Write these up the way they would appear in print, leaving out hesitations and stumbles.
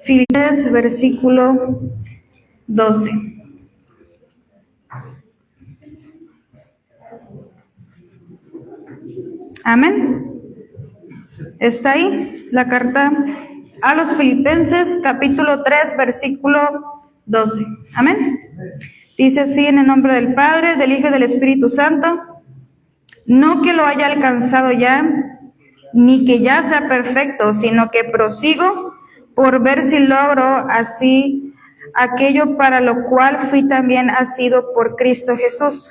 Filipenses versículo 12. Amén. Está ahí la carta a los Filipenses, capítulo 3, versículo 12. Amén. Dice así: en el nombre del Padre, del Hijo y del Espíritu Santo. No que lo haya alcanzado ya, ni que ya sea perfecto, sino que prosigo por ver si logro así aquello para lo cual fui también asido por Cristo Jesús.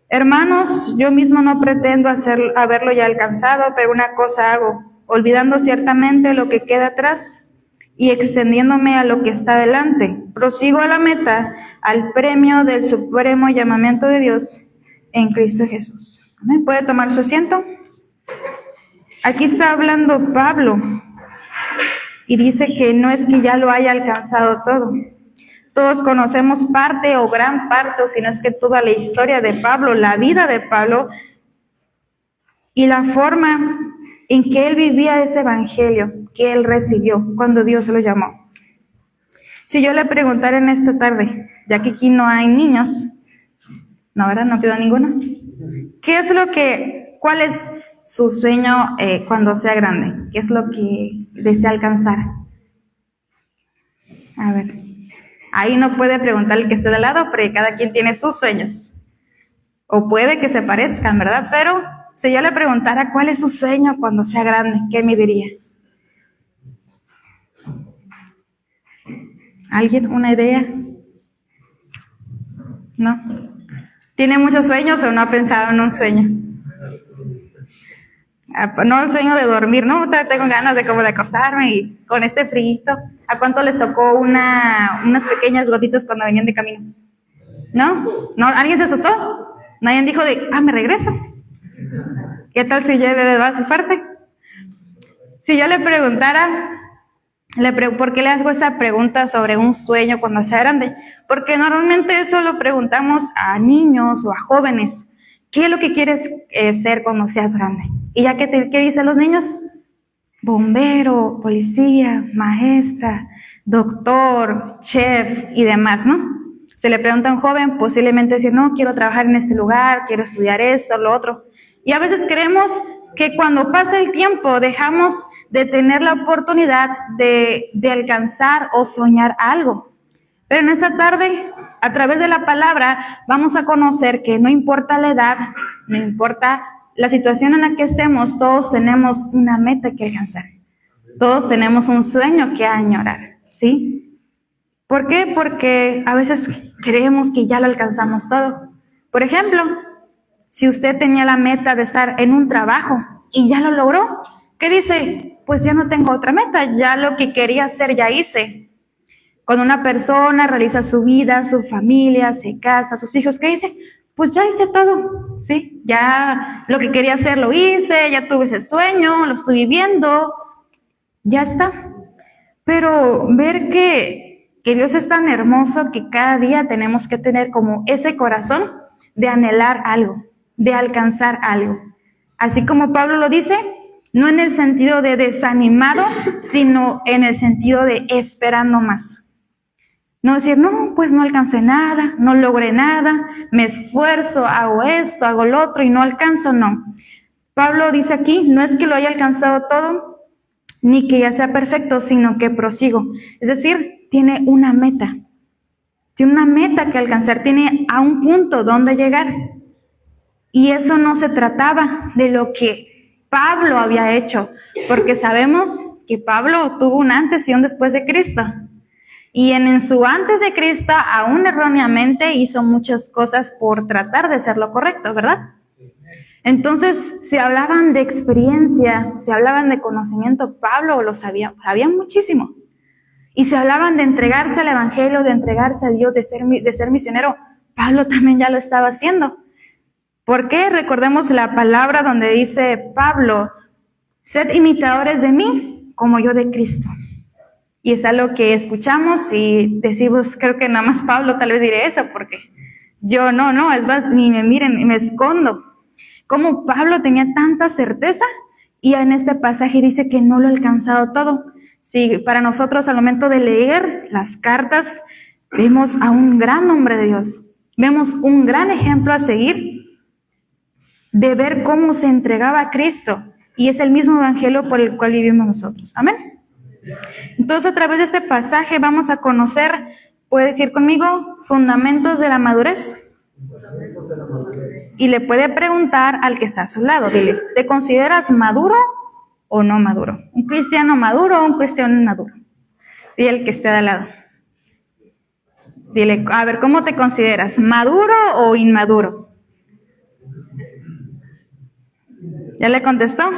Hermanos, yo mismo no pretendo haberlo ya alcanzado, pero una cosa hago, olvidando ciertamente lo que queda atrás y extendiéndome a lo que está delante. Prosigo a la meta, al premio del supremo llamamiento de Dios en Cristo Jesús. ¿Amén? ¿Puede tomar su asiento? Aquí está hablando Pablo y dice que no es que ya lo haya alcanzado todo. Todos conocemos parte o gran parte, o si no es que toda la historia de Pablo, la vida de Pablo y la forma en que él vivía ese evangelio que él recibió cuando Dios lo llamó. Si yo le preguntara en esta tarde, ya que aquí no hay niños, no, ¿verdad? No quedó ninguno. ¿Cuál es su sueño cuando sea grande? ¿Qué es lo que desea alcanzar? A ver, ahí no puede preguntar el que esté de lado, porque cada quien tiene sus sueños. O puede que se parezcan, ¿verdad? Pero si yo le preguntara cuál es su sueño cuando sea grande, ¿qué me diría? ¿Alguien? ¿Una idea? ¿No? ¿Tiene muchos sueños o no ha pensado en un sueño? No el sueño de dormir, ¿no? Tengo ganas de acostarme y con este frío. ¿A cuánto les tocó unas pequeñas gotitas cuando venían de camino? ¿No? ¿Alguien se asustó? ¿Nadie dijo me regreso? ¿Qué tal si llueve más fuerte? Si yo le preguntara, ¿por qué le hago esa pregunta sobre un sueño cuando sea grande? Porque normalmente eso lo preguntamos a niños o a jóvenes. ¿Qué es lo que quieres ser cuando seas grande? Y ya ¿qué dicen los niños? Bombero, policía, maestra, doctor, chef y demás, ¿no? Se le pregunta a un joven, posiblemente decir, no, quiero trabajar en este lugar, quiero estudiar esto, lo otro. Y a veces creemos que cuando pasa el tiempo dejamos de tener la oportunidad de alcanzar o soñar algo. Pero en esta tarde, a través de la palabra, vamos a conocer que no importa la edad, no importa la situación en la que estemos, todos tenemos una meta que alcanzar. Todos tenemos un sueño que añorar, ¿sí? ¿Por qué? Porque a veces creemos que ya lo alcanzamos todo. Por ejemplo, si usted tenía la meta de estar en un trabajo y ya lo logró, ¿qué dice? Pues ya no tengo otra meta, ya lo que quería hacer ya hice. Cuando una persona realiza su vida, su familia, se casa, sus hijos, ¿qué dice? Pues ya hice todo, ¿sí? Ya lo que quería hacer lo hice, ya tuve ese sueño, lo estoy viviendo, ya está. Pero ver que Dios es tan hermoso que cada día tenemos que tener como ese corazón de anhelar algo, de alcanzar algo. Así como Pablo lo dice, no en el sentido de desanimado, sino en el sentido de esperando más. No decir, no, pues no alcancé nada, no logré nada, me esfuerzo, hago esto, hago lo otro y no alcanzo, no. Pablo dice aquí, no es que lo haya alcanzado todo, ni que ya sea perfecto, sino que prosigo. Es decir, tiene una meta que alcanzar, tiene a un punto donde llegar. Y eso no se trataba de lo que Pablo había hecho, porque sabemos que Pablo tuvo un antes y un después de Cristo. Y en su antes de Cristo, aún erróneamente, hizo muchas cosas por tratar de hacer lo correcto, ¿verdad? Entonces, si hablaban de experiencia, si hablaban de conocimiento, Pablo lo sabía muchísimo. Y si hablaban de entregarse al Evangelio, de entregarse a Dios, de ser misionero, Pablo también ya lo estaba haciendo. ¿Por qué? Recordemos la palabra donde dice Pablo, sed imitadores de mí, como yo de Cristo. Y es algo que escuchamos y decimos, creo que nada más Pablo tal vez diré eso, porque yo no, es más, ni me miren, me escondo. Como Pablo tenía tanta certeza y en este pasaje dice que no lo ha alcanzado todo. Si para nosotros al momento de leer las cartas vemos a un gran hombre de Dios, vemos un gran ejemplo a seguir de ver cómo se entregaba a Cristo, y es el mismo evangelio por el cual vivimos nosotros. Amén. Entonces, a través de este pasaje vamos a conocer, puede decir conmigo, fundamentos de la madurez. Y le puede preguntar al que está a su lado, dile, ¿te consideras maduro o no maduro? ¿Un cristiano maduro o un cristiano inmaduro? Dile al que esté de al lado. Dile, a ver, ¿cómo te consideras? ¿Maduro o inmaduro? ¿Ya le contestó?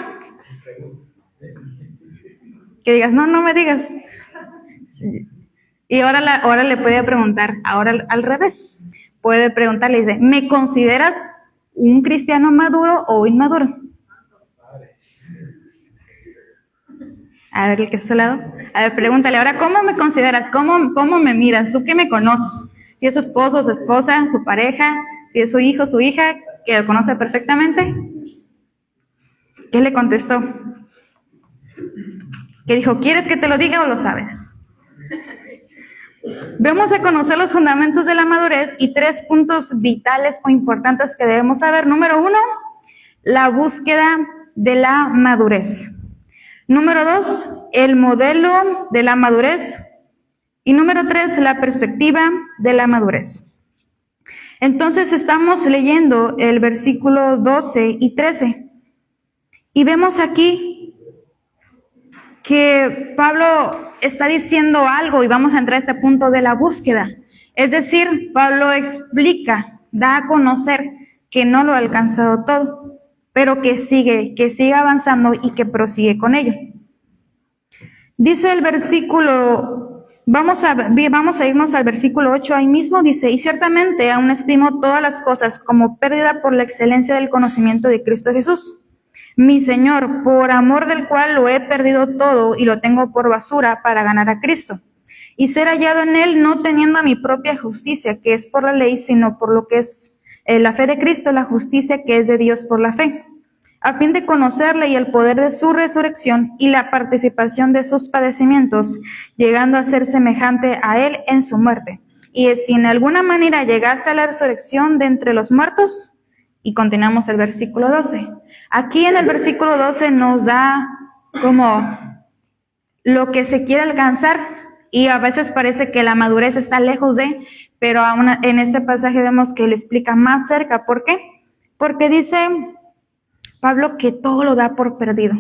Que digas, no me digas. Y ahora le puede preguntar, ahora al revés. Puede preguntarle, dice, ¿me consideras un cristiano maduro o inmaduro? A ver, el que está a su lado. A ver, pregúntale, ahora, ¿cómo me consideras? ¿Cómo me miras? ¿Tú que me conoces? Si es su esposo, su esposa, su pareja, si es su hijo, su hija, que lo conoce perfectamente. ¿Qué le contestó? Que dijo, ¿quieres que te lo diga o lo sabes? Vamos a conocer los fundamentos de la madurez y 3 puntos vitales o importantes que debemos saber. Número 1, la búsqueda de la madurez. Número 2, el modelo de la madurez. Y número 3, la perspectiva de la madurez. Entonces estamos leyendo el versículo 12 y 13. Y vemos aquí que Pablo está diciendo algo, y vamos a entrar a este punto de la búsqueda. Es decir, Pablo explica, da a conocer que no lo ha alcanzado todo, pero que sigue avanzando y que prosigue con ello. Dice el versículo, vamos a irnos al versículo 8 ahí mismo, dice, y ciertamente aún estimo todas las cosas como pérdida por la excelencia del conocimiento de Cristo Jesús, mi Señor, por amor del cual lo he perdido todo y lo tengo por basura para ganar a Cristo, y ser hallado en Él, no teniendo a mi propia justicia, que es por la ley, sino por lo que es la fe de Cristo, la justicia que es de Dios por la fe, a fin de conocerle y el poder de su resurrección y la participación de sus padecimientos, llegando a ser semejante a Él en su muerte. Y si en alguna manera llegase a la resurrección de entre los muertos, y continuamos el versículo 12. Aquí en el versículo 12 nos da como lo que se quiere alcanzar, y a veces parece que la madurez está lejos de, pero aún en este pasaje vemos que le explica más cerca. ¿Por qué? Porque dice Pablo que todo lo da por perdido.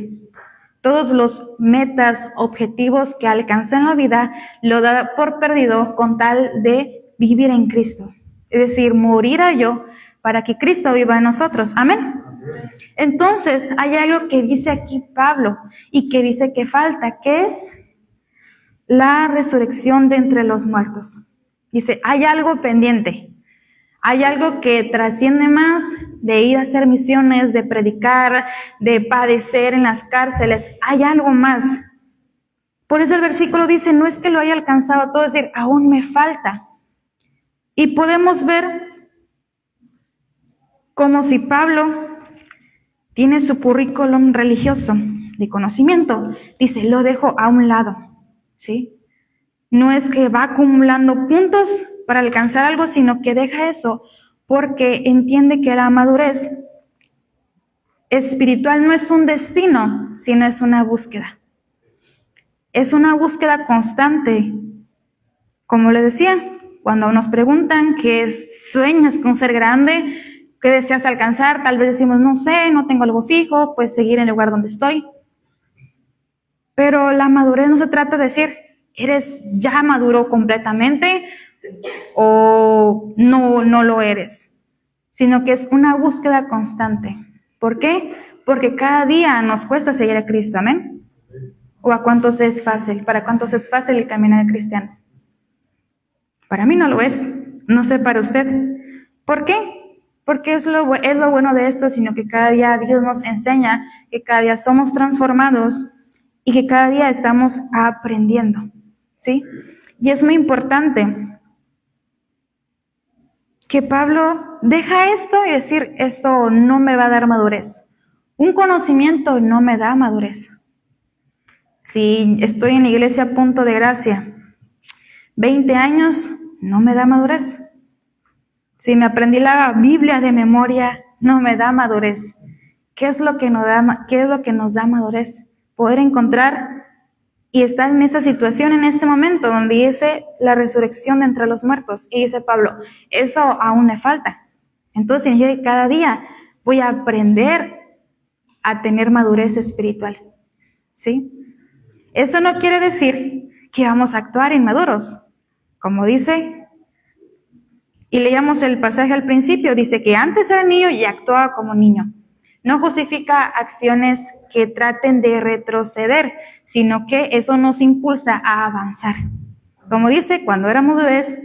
Todos los metas, objetivos que alcanzó en la vida, lo da por perdido con tal de vivir en Cristo. Es decir, morir a yo para que Cristo viva en nosotros. Amén. Entonces, hay algo que dice aquí Pablo y que dice que falta, que es la resurrección de entre los muertos. Dice, hay algo pendiente. Hay algo que trasciende más de ir a hacer misiones, de predicar, de padecer en las cárceles. Hay algo más. Por eso el versículo dice, no es que lo haya alcanzado todo, es decir, aún me falta. Y podemos ver como si Pablo tiene su currículum religioso de conocimiento. Dice, lo dejo a un lado, ¿sí? No es que va acumulando puntos para alcanzar algo, sino que deja eso porque entiende que la madurez espiritual no es un destino, sino es una búsqueda. Es una búsqueda constante. Como le decía, cuando nos preguntan qué sueñas con ser grande, qué deseas alcanzar, tal vez decimos, no sé, no tengo algo fijo, pues seguir en el lugar donde estoy. Pero la madurez no se trata de decir, eres ya maduro completamente o no lo eres, sino que es una búsqueda constante. ¿Por qué? Porque cada día nos cuesta seguir a Cristo, ¿amén? ¿O a cuántos es fácil? ¿Para cuántos es fácil el caminar al cristiano? Para mí no lo es, no sé para usted. ¿Por qué? Porque es lo bueno de esto, sino que cada día Dios nos enseña, que cada día somos transformados y que cada día estamos aprendiendo, ¿sí? Y es muy importante que Pablo deja esto y decir, esto no me va a dar madurez. Un conocimiento no me da madurez. Si estoy en la iglesia Punto de Gracia, 20 años, no me da madurez. Si me aprendí la Biblia de memoria, no me da madurez. ¿Qué es lo que nos da madurez? Poder encontrar y estar en esa situación, en este momento, donde dice la resurrección de entre los muertos. Y dice Pablo, eso aún me falta. Entonces significa que cada día voy a aprender a tener madurez espiritual. ¿Sí? Eso no quiere decir que vamos a actuar inmaduros. Como dice, y leíamos el pasaje al principio, dice que antes era niño y actuaba como niño. No justifica acciones que traten de retroceder, sino que eso nos impulsa a avanzar. Como dice, cuando éramos bebés,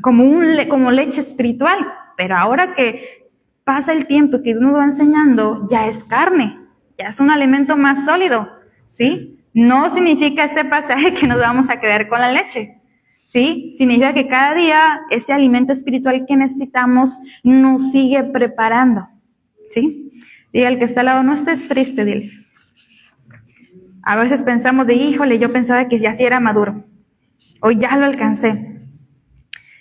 como leche espiritual, pero ahora que pasa el tiempo que uno va enseñando, ya es carne, ya es un alimento más sólido, ¿sí? No significa este pasaje que nos vamos a quedar con la leche, ¿sí? Significa que cada día ese alimento espiritual que necesitamos nos sigue preparando, ¿sí? Diga al que está al lado, no estés triste, dile. A veces pensamos de, híjole, yo pensaba que ya sí era maduro, o ya lo alcancé.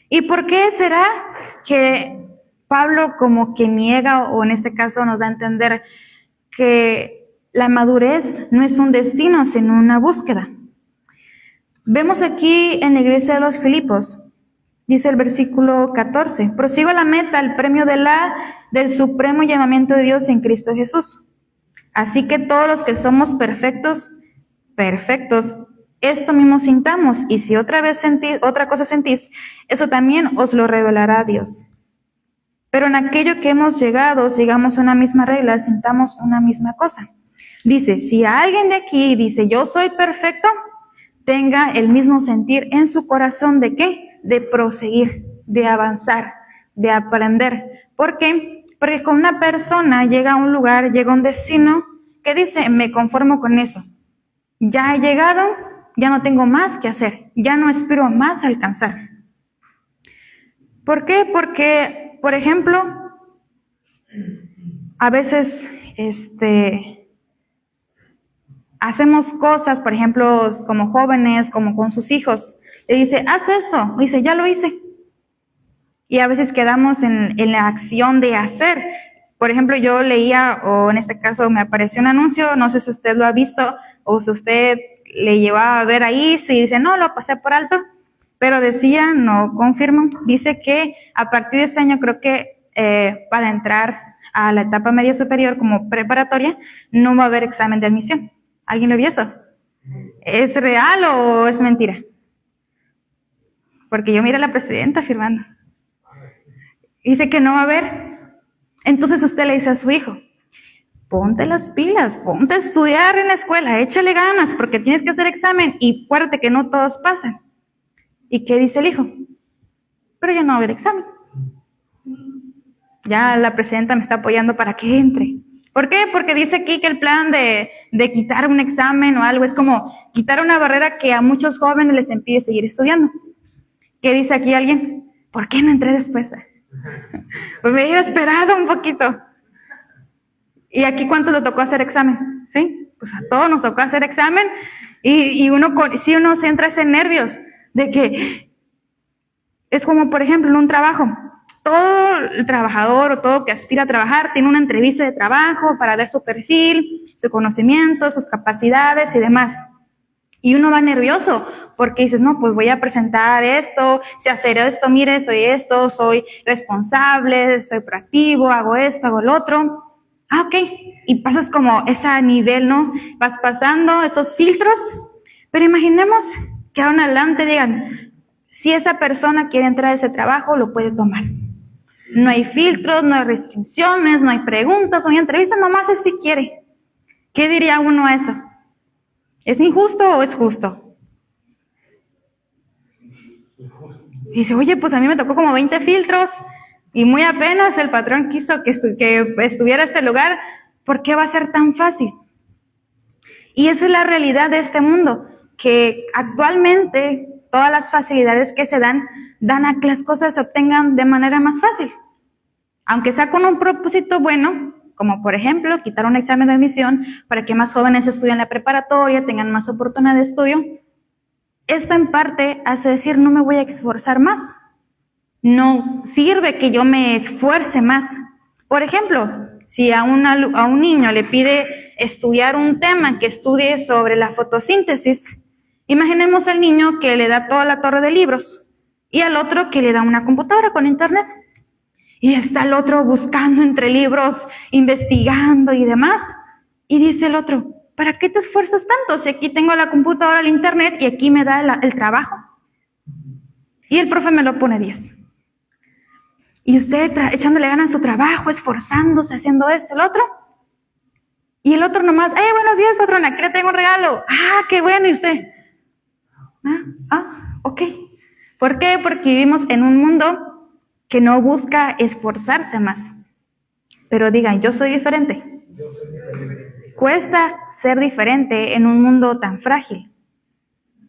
¿Y por qué será que Pablo como que niega, o en este caso nos da a entender que la madurez no es un destino, sino una búsqueda? Vemos aquí en la iglesia de los Filipos, dice el versículo 14, prosigo a la meta, al premio del supremo llamamiento de Dios en Cristo Jesús. Así que todos los que somos perfectos, esto mismo sintamos, y si otra cosa sentís, eso también os lo revelará Dios. Pero en aquello que hemos llegado, sigamos una misma regla, sintamos una misma cosa. Dice, si alguien de aquí dice, yo soy perfecto, tenga el mismo sentir en su corazón, ¿de qué? De proseguir, de avanzar, de aprender. ¿Por qué? Porque con una persona llega a un lugar, llega a un destino que dice, me conformo con eso. Ya he llegado, ya no tengo más que hacer, ya no espero más alcanzar. ¿Por qué? Porque, por ejemplo, a veces hacemos cosas, por ejemplo, como jóvenes, como con sus hijos. Le dice, haz esto. Dice, ya lo hice. Y a veces quedamos en la acción de hacer. Por ejemplo, yo leía, o en este caso me apareció un anuncio, no sé si usted lo ha visto, o si usted le llevaba a ver ahí, si dice, no, lo pasé por alto, pero decía, no confirmo, dice que a partir de este año creo que para entrar a la etapa media superior como preparatoria, no va a haber examen de admisión. ¿Alguien lo vio eso? ¿Es real o es mentira? Porque yo miré a la presidenta firmando. Dice que no va a haber. Entonces usted le dice a su hijo, ponte las pilas, ponte a estudiar en la escuela, échale ganas porque tienes que hacer examen y acuérdate que no todos pasan. ¿Y qué dice el hijo? Pero ya no va a haber examen. Ya la presidenta me está apoyando para que entre. ¿Por qué? Porque dice aquí que el plan de quitar un examen o algo es como quitar una barrera que a muchos jóvenes les impide seguir estudiando. ¿Qué dice aquí alguien? ¿Por qué no entré después? Pues me hubiera esperado un poquito. ¿Y aquí cuánto le tocó hacer examen? ¿Sí? Pues a todos nos tocó hacer examen y uno se entra ese nervios de que es como, por ejemplo, en un trabajo. Todo el trabajador o todo que aspira a trabajar tiene una entrevista de trabajo para ver su perfil, su conocimiento, sus capacidades y demás. Y uno va nervioso porque dices, no, pues voy a presentar esto, sé hacer esto, mire, soy esto, soy responsable, soy proactivo, hago esto, hago lo otro. Ah, ok. Y pasas como ese nivel, ¿no? Vas pasando esos filtros, pero imaginemos que ahora en adelante digan, si esa persona quiere entrar a ese trabajo, lo puede tomar. No hay filtros, no hay restricciones, no hay preguntas, no hay entrevistas, nomás es si quiere. ¿Qué diría uno a eso? ¿Es injusto o es justo? Y dice, oye, pues a mí me tocó como 20 filtros y muy apenas el patrón quiso que estuviera este lugar. ¿Por qué va a ser tan fácil? Y esa es la realidad de este mundo, que actualmente todas las facilidades que se dan a que las cosas se obtengan de manera más fácil. Aunque sea con un propósito bueno, como por ejemplo quitar un examen de admisión para que más jóvenes estudien la preparatoria, tengan más oportunidad de estudio. Esto en parte hace decir, no me voy a esforzar más. No sirve que yo me esfuerce más. Por ejemplo, si a un niño le pide estudiar un tema, que estudie sobre la fotosíntesis, imaginemos al niño que le da toda la torre de libros y al otro que le da una computadora con internet. Y está el otro buscando entre libros, investigando y demás. Y dice el otro, ¿para qué te esfuerzas tanto si aquí tengo la computadora, el internet y aquí me da el trabajo? Y el profe me lo pone 10. Y usted echándole ganas en su trabajo, esforzándose, haciendo esto, el otro. Y el otro nomás, buenos días, patrona, aquí le tengo un regalo. Ah, qué bueno, ¿y usted? Ok. ¿Por qué? Porque vivimos en un mundo que no busca esforzarse más. Pero digan, yo soy diferente. Cuesta ser diferente en un mundo tan frágil,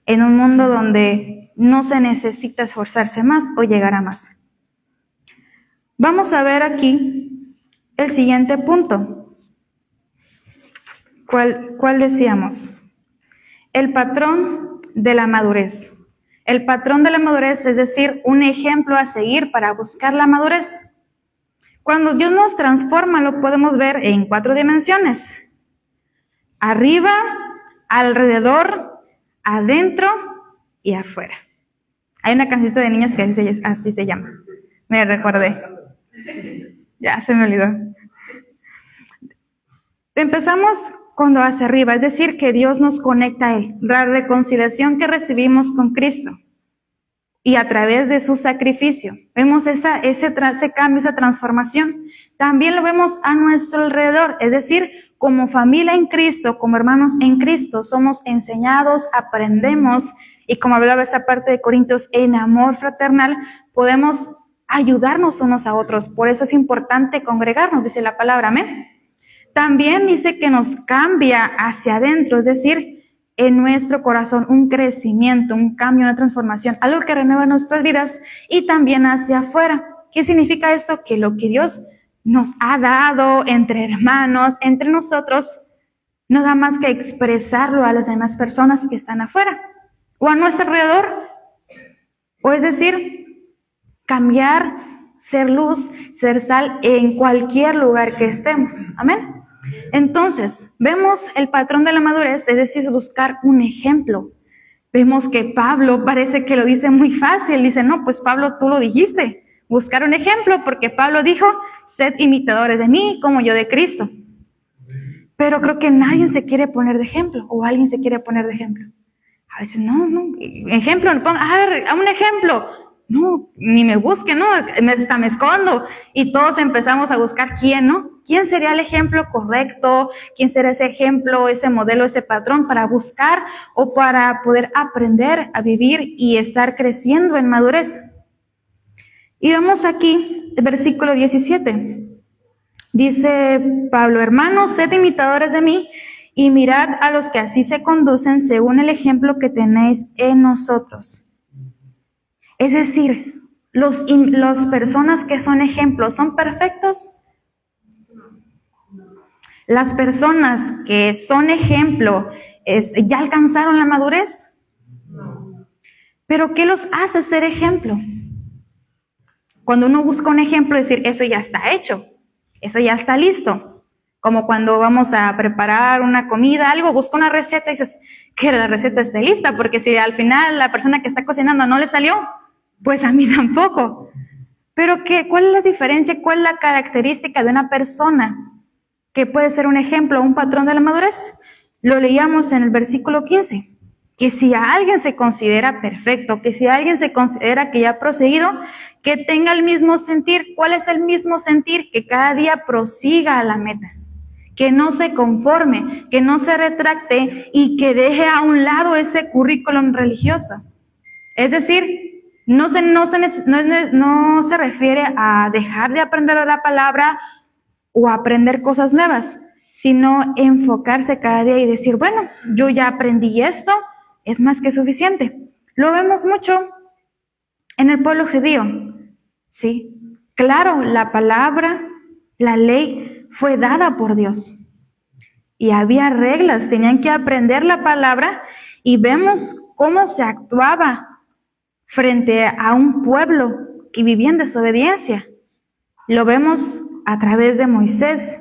en un mundo donde no se necesita esforzarse más o llegar a más. Vamos a ver aquí el siguiente punto. ¿Cuál decíamos? El patrón de la madurez. El patrón de la madurez, es decir, un ejemplo a seguir para buscar la madurez. Cuando Dios nos transforma, lo podemos ver en 4 dimensiones. Arriba, alrededor, adentro y afuera. Hay una cancioncita de niños que así se llama. Me recordé. Ya se me olvidó. Empezamos cuando hacia arriba, es decir, que Dios nos conecta a Él. La reconciliación que recibimos con Cristo. Y a través de su sacrificio. Vemos ese cambio, esa transformación. También lo vemos a nuestro alrededor. Es decir, como familia en Cristo, como hermanos en Cristo, somos enseñados, aprendemos. Y como hablaba esta parte de Corintios, en amor fraternal, podemos ayudarnos unos a otros. Por eso es importante congregarnos, dice la palabra, amén. También dice que nos cambia hacia adentro, es decir, en nuestro corazón un crecimiento, un cambio, una transformación, algo que renueva nuestras vidas y también hacia afuera. ¿Qué significa esto? Que lo que Dios nos ha dado entre hermanos, entre nosotros, no da más que expresarlo a las demás personas que están afuera o a nuestro alrededor. O es decir, cambiar, ser luz, ser sal en cualquier lugar que estemos. Amén. Entonces, vemos el patrón de la madurez, es decir, buscar un ejemplo. Vemos que Pablo parece que lo dice muy fácil. Dice, no, pues Pablo, tú lo dijiste. Buscar un ejemplo, porque Pablo dijo, sed imitadores de mí como yo de Cristo. Pero creo que nadie se quiere poner de ejemplo, o alguien se quiere poner de ejemplo. A veces, no, ejemplo, a ver, un ejemplo. No, ni me busque, no, hasta me escondo. Y todos empezamos a buscar quién, ¿no? ¿Quién sería el ejemplo correcto? ¿Quién será ese ejemplo, ese modelo, ese patrón para buscar o para poder aprender a vivir y estar creciendo en madurez? Y vamos aquí, el versículo 17. Dice Pablo, hermanos, sed imitadores de mí y mirad a los que así se conducen según el ejemplo que tenéis en nosotros. Es decir, las personas que son ejemplos, ¿son perfectos? Las personas que son ejemplo, ¿ya alcanzaron la madurez? ¿Pero qué los hace ser ejemplo? Cuando uno busca un ejemplo, decir, eso ya está hecho, eso ya está listo. Como cuando vamos a preparar una comida, algo, busca una receta y dices, que la receta esté lista, porque si al final la persona que está cocinando no le salió, pues a mí tampoco. Pero ¿cuál es la diferencia? ¿Cuál es la característica de una persona que puede ser un ejemplo, un patrón de la madurez? Lo leíamos en el versículo 15, que si a alguien se considera perfecto, que si a alguien se considera que ya ha proseguido, que tenga el mismo sentir. ¿Cuál es el mismo sentir? Que cada día prosiga a la meta, que no se conforme, que no se retracte y que deje a un lado ese currículum religioso. Es decir, no se refiere a dejar de aprender la palabra o aprender cosas nuevas, sino enfocarse cada día y decir, bueno, yo ya aprendí esto, es más que suficiente. Lo vemos mucho en el pueblo judío, ¿sí? Claro, la palabra, la ley fue dada por Dios. Y había reglas, tenían que aprender la palabra y vemos cómo se actuaba frente a un pueblo que vivía en desobediencia. Lo vemos a través de Moisés.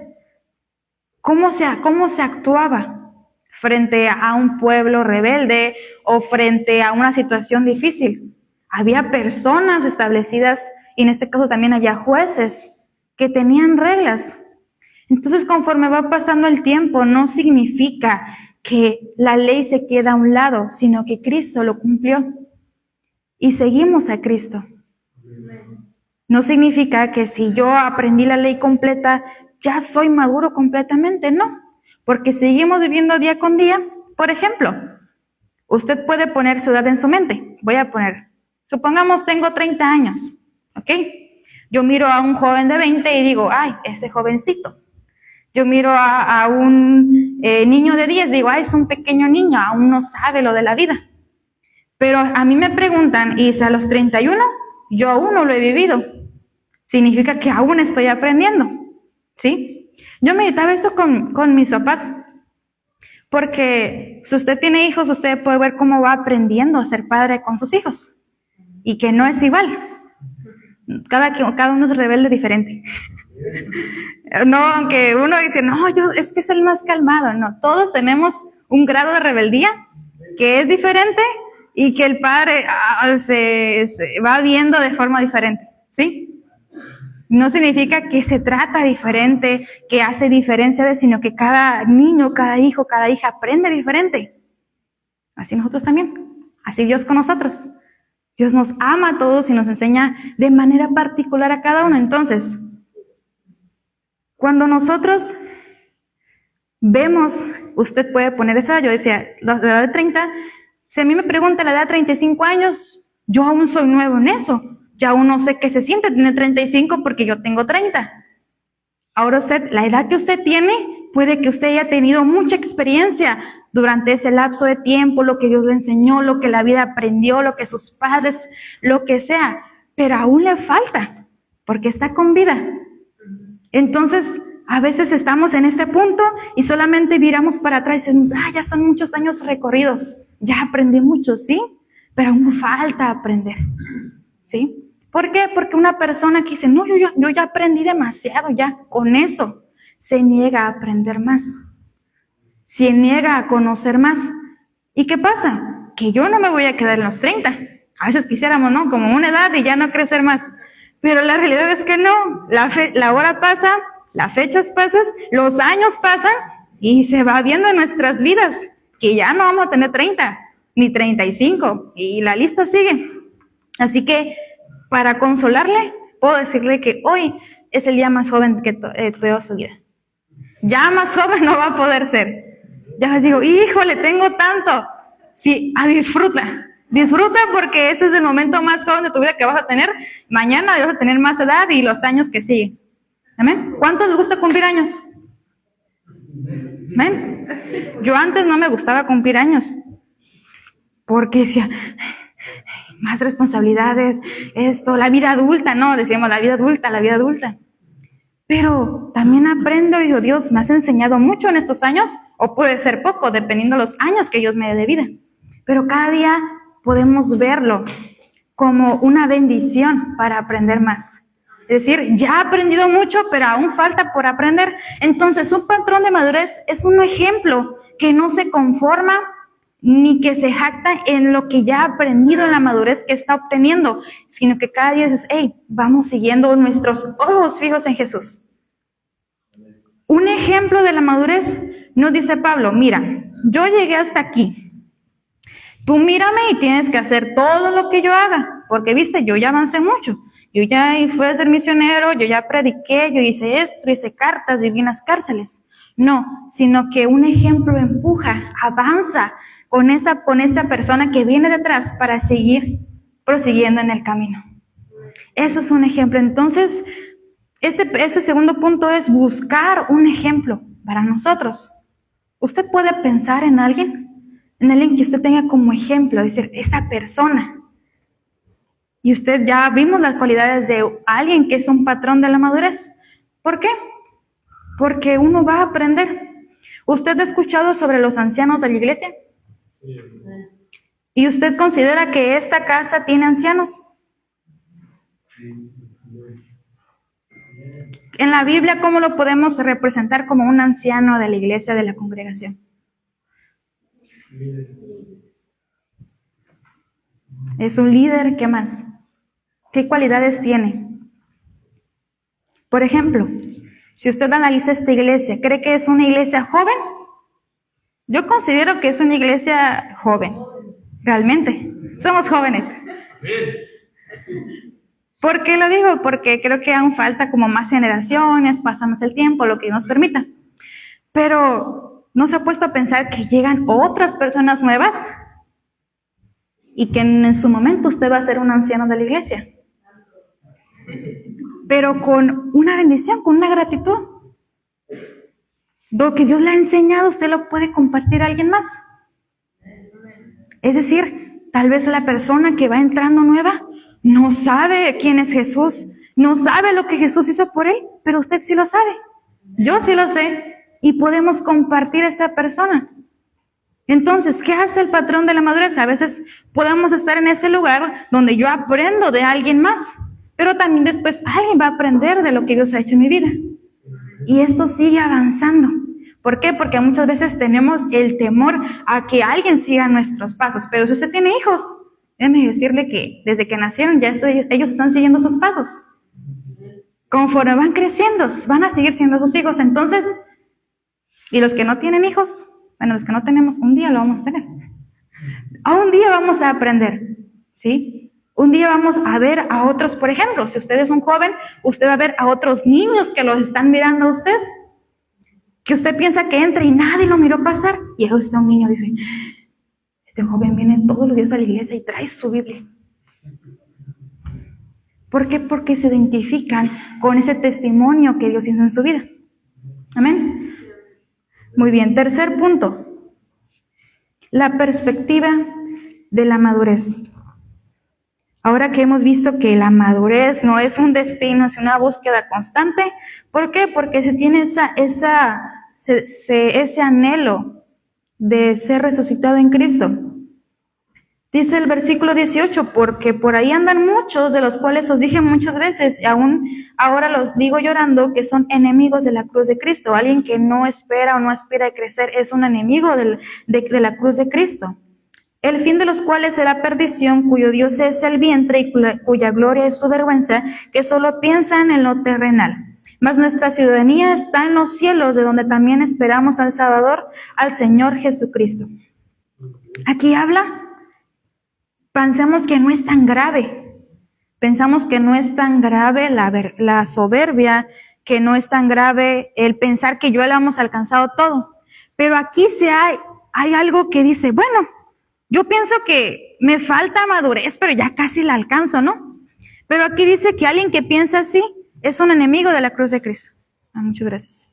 ¿Cómo se actuaba frente a un pueblo rebelde o frente a una situación difícil? Había personas establecidas y en este caso también había jueces que tenían reglas. Entonces, conforme va pasando el tiempo, no significa que la ley se queda a un lado, sino que Cristo lo cumplió y seguimos a Cristo. No significa que si yo aprendí la ley completa, ya soy maduro completamente, no, porque seguimos viviendo día con día. Por ejemplo, usted puede poner su edad en su mente. Voy a poner, supongamos tengo 30 años, ¿ok? Yo miro a un joven de 20 y digo, ay, ese jovencito. Yo miro a un niño de 10, digo, ay, es un pequeño niño, aún no sabe lo de la vida. Pero a mí me preguntan, ¿y a los 31? Yo aún no lo he vivido. Significa que aún estoy aprendiendo, ¿sí? Yo meditaba esto con mis papás, porque si usted tiene hijos, usted puede ver cómo va aprendiendo a ser padre con sus hijos, y que no es igual. Cada uno es rebelde diferente. No, aunque uno dice, no, es que es el más calmado. No, todos tenemos un grado de rebeldía que es diferente y que el padre se va viendo de forma diferente, ¿sí? No significa que se trata diferente, que hace diferencia, sino que cada niño, cada hijo, cada hija aprende diferente. Así nosotros también. Así Dios con nosotros. Dios nos ama a todos y nos enseña de manera particular a cada uno. Entonces, cuando nosotros vemos, usted puede poner esa, yo decía, la edad de 30, si a mí me pregunta la edad de 35 años, yo aún soy nuevo en eso. Ya aún no sé qué se siente tener 35 porque yo tengo 30. Ahora usted, la edad que usted tiene, puede que usted haya tenido mucha experiencia durante ese lapso de tiempo, lo que Dios le enseñó, lo que la vida aprendió, lo que sus padres, lo que sea, pero aún le falta, porque está con vida. Entonces, a veces estamos en este punto y solamente miramos para atrás y decimos, ya son muchos años recorridos, ya aprendí mucho, ¿sí? Pero aún falta aprender, ¿sí? ¿Por qué? Porque una persona que dice, no, yo ya aprendí demasiado, ya con eso, se niega a aprender más, se niega a conocer más. ¿Y qué pasa? Que yo no me voy a quedar en los 30. A veces quisiéramos, ¿no? Como una edad y ya no crecer más. Pero la realidad es que no. La hora pasa, las fechas pasan, los años pasan y se va viendo en nuestras vidas que ya no vamos a tener 30, ni 35, y la lista sigue. Así que, para consolarle, puedo decirle que hoy es el día más joven que toda su vida. Ya más joven no va a poder ser. Ya les digo, híjole, tengo tanto. Sí, disfruta. Disfruta porque ese es el momento más joven de tu vida que vas a tener. Mañana vas a tener más edad y los años que siguen. ¿Amén? ¿Cuántos les gusta cumplir años? ¿Amén? Yo antes no me gustaba cumplir años. Porque decía, más responsabilidades, esto, la vida adulta, no, decíamos la vida adulta. Pero también aprendo y digo, Dios, me has enseñado mucho en estos años, o puede ser poco, dependiendo de los años que Dios me dé de vida. Pero cada día podemos verlo como una bendición para aprender más. Es decir, ya he aprendido mucho, pero aún falta por aprender. Entonces, un patrón de madurez es un ejemplo que no se conforma ni que se jacta en lo que ya ha aprendido en la madurez que está obteniendo, sino que cada día dices, vamos siguiendo nuestros ojos fijos en Jesús. Un ejemplo de la madurez nos dice Pablo, mira, yo llegué hasta aquí, tú mírame y tienes que hacer todo lo que yo haga, porque viste, yo ya avancé mucho, yo ya fui a ser misionero, yo ya prediqué, yo hice esto, hice cartas, viví en las cárceles. No, sino que un ejemplo empuja, avanza con esta persona que viene detrás para seguir prosiguiendo en el camino. Eso es un ejemplo. Entonces, este segundo punto es buscar un ejemplo para nosotros. Usted puede pensar en alguien que usted tenga como ejemplo, decir, esta persona. Y usted ya vimos las cualidades de alguien que es un patrón de la madurez. ¿Por qué? porque uno va a aprender. ¿Usted ha escuchado sobre los ancianos de la iglesia? Sí. ¿Y usted considera que esta casa tiene ancianos? En la Biblia, ¿cómo lo podemos representar como un anciano de la iglesia, de la congregación? Es un líder, ¿qué más? ¿Qué cualidades tiene? Por ejemplo, si usted analiza esta iglesia, ¿cree que es una iglesia joven? Yo considero que es una iglesia joven, realmente. Somos jóvenes. ¿Por qué lo digo? Porque creo que aún falta como más generaciones, pasa más el tiempo, lo que nos permita. Pero ¿no se ha puesto a pensar que llegan otras personas nuevas? Y que en su momento usted va a ser un anciano de la iglesia. Pero con una bendición, con una gratitud. Lo que Dios le ha enseñado, usted lo puede compartir a alguien más. Es decir, tal vez la persona que va entrando nueva no sabe quién es Jesús, no sabe lo que Jesús hizo por él, pero usted sí lo sabe. Yo sí lo sé. Y podemos compartir a esta persona. Entonces, ¿qué hace el patrón de la madurez? A veces podemos estar en este lugar donde yo aprendo de alguien más, pero también después alguien va a aprender de lo que Dios ha hecho en mi vida. Y esto sigue avanzando. ¿Por qué? Porque muchas veces tenemos el temor a que alguien siga nuestros pasos. Pero si usted tiene hijos, déjeme decirle que desde que nacieron ya ellos están siguiendo sus pasos. Conforme van creciendo, van a seguir siendo sus hijos. Entonces, y los que no tienen hijos, bueno, los que no tenemos, un día lo vamos a tener. Un día vamos a aprender, ¿sí? Un día vamos a ver a otros, por ejemplo, si usted es un joven, usted va a ver a otros niños que los están mirando a usted, que usted piensa que entra y nadie lo miró pasar, y ahí está un niño, dice, este joven viene todos los días a la iglesia y trae su Biblia. ¿Por qué? Porque se identifican con ese testimonio que Dios hizo en su vida. Amén. Muy bien, tercer punto, la perspectiva de la madurez. Ahora que hemos visto que la madurez no es un destino, es una búsqueda constante, ¿por qué? Porque se tiene ese anhelo de ser resucitado en Cristo. Dice el versículo 18, porque por ahí andan muchos, de los cuales os dije muchas veces, y aún ahora los digo llorando, que son enemigos de la cruz de Cristo. Alguien que no espera o no aspira a crecer es un enemigo de la cruz de Cristo. El fin de los cuales será perdición, cuyo Dios es el vientre y cuya gloria es su vergüenza, que solo piensan en lo terrenal. Mas nuestra ciudadanía está en los cielos, de donde también esperamos al Salvador, al Señor Jesucristo. Aquí habla. Pensamos que no es tan grave. Pensamos que no es tan grave la soberbia, que no es tan grave el pensar que ya lo hemos alcanzado todo. Pero aquí hay algo que dice, bueno, yo pienso que me falta madurez, pero ya casi la alcanzo, ¿no? Pero aquí dice que alguien que piensa así es un enemigo de la cruz de Cristo. Muchas gracias.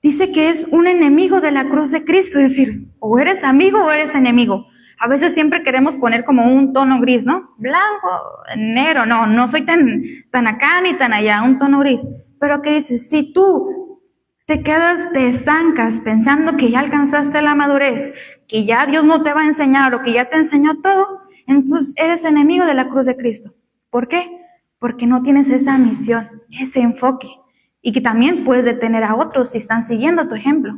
Dice que es un enemigo de la cruz de Cristo, es decir, o eres amigo o eres enemigo. A veces siempre queremos poner como un tono gris, ¿no? Blanco, negro, no soy tan acá ni tan allá, un tono gris. Pero ¿qué dices? Si tú te estancas pensando que ya alcanzaste la madurez, que ya Dios no te va a enseñar o que ya te enseñó todo, entonces eres enemigo de la cruz de Cristo. ¿Por qué? Porque no tienes esa misión, ese enfoque. Y que también puedes detener a otros si están siguiendo tu ejemplo.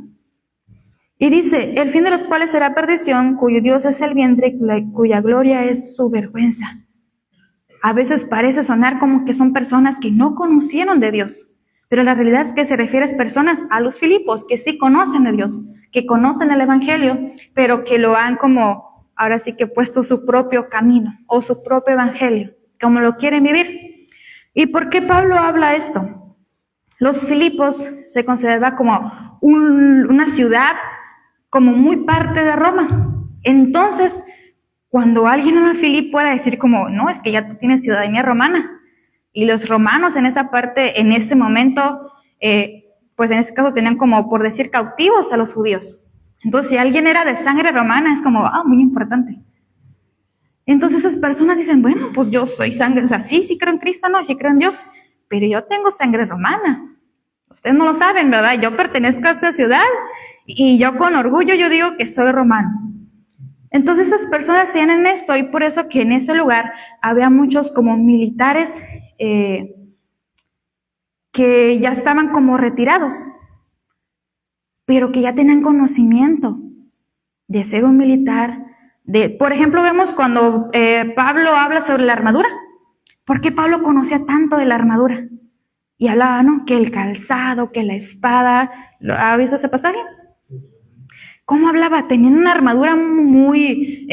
Y dice, el fin de los cuales será perdición, cuyo Dios es el vientre, cuya gloria es su vergüenza. A veces parece sonar como que son personas que no conocieron de Dios, pero la realidad es que se refiere a personas, a los Filipos, que sí conocen de Dios, que conocen el Evangelio, pero que lo han como, ahora sí que puesto su propio camino, o su propio Evangelio, como lo quieren vivir. ¿Y por qué Pablo habla esto? Los Filipos se consideraba como una ciudad como muy parte de Roma. Entonces, cuando alguien en Filipo era decir como, no, es que ya tú tienes ciudadanía romana. Y los romanos en esa parte, en ese momento, pues en este caso tenían como, por decir, cautivos a los judíos. Entonces, si alguien era de sangre romana, es como, muy importante. Entonces esas personas dicen, bueno, pues yo soy sangre, o sea, sí creo en Cristo, no, sí creo en Dios, pero yo tengo sangre romana. Ustedes no lo saben, ¿verdad? Yo pertenezco a esta ciudad y yo con orgullo yo digo que soy romano. Entonces estas personas tienen esto y por eso que en este lugar había muchos como militares que ya estaban como retirados, pero que ya tenían conocimiento de ser un militar. Por ejemplo, vemos cuando Pablo habla sobre la armadura. ¿Por qué Pablo conocía tanto de la armadura? Y hablaba, ¿no? Que el calzado, que la espada. ¿Ha visto ese pasaje? ¿Cómo hablaba? Tenían una armadura muy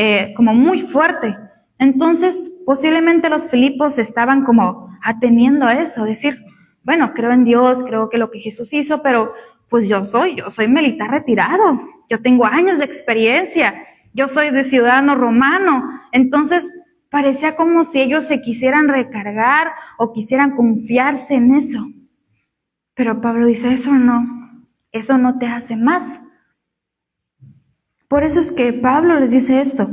fuerte. Entonces, posiblemente los Filipos estaban como atendiendo a eso, decir, bueno, creo en Dios, creo que lo que Jesús hizo, pero pues yo soy militar retirado, yo tengo años de experiencia, yo soy de ciudadano romano. Entonces, parecía como si ellos se quisieran recargar o quisieran confiarse en eso. Pero Pablo dice, eso no te hace más. Por eso es que Pablo les dice esto,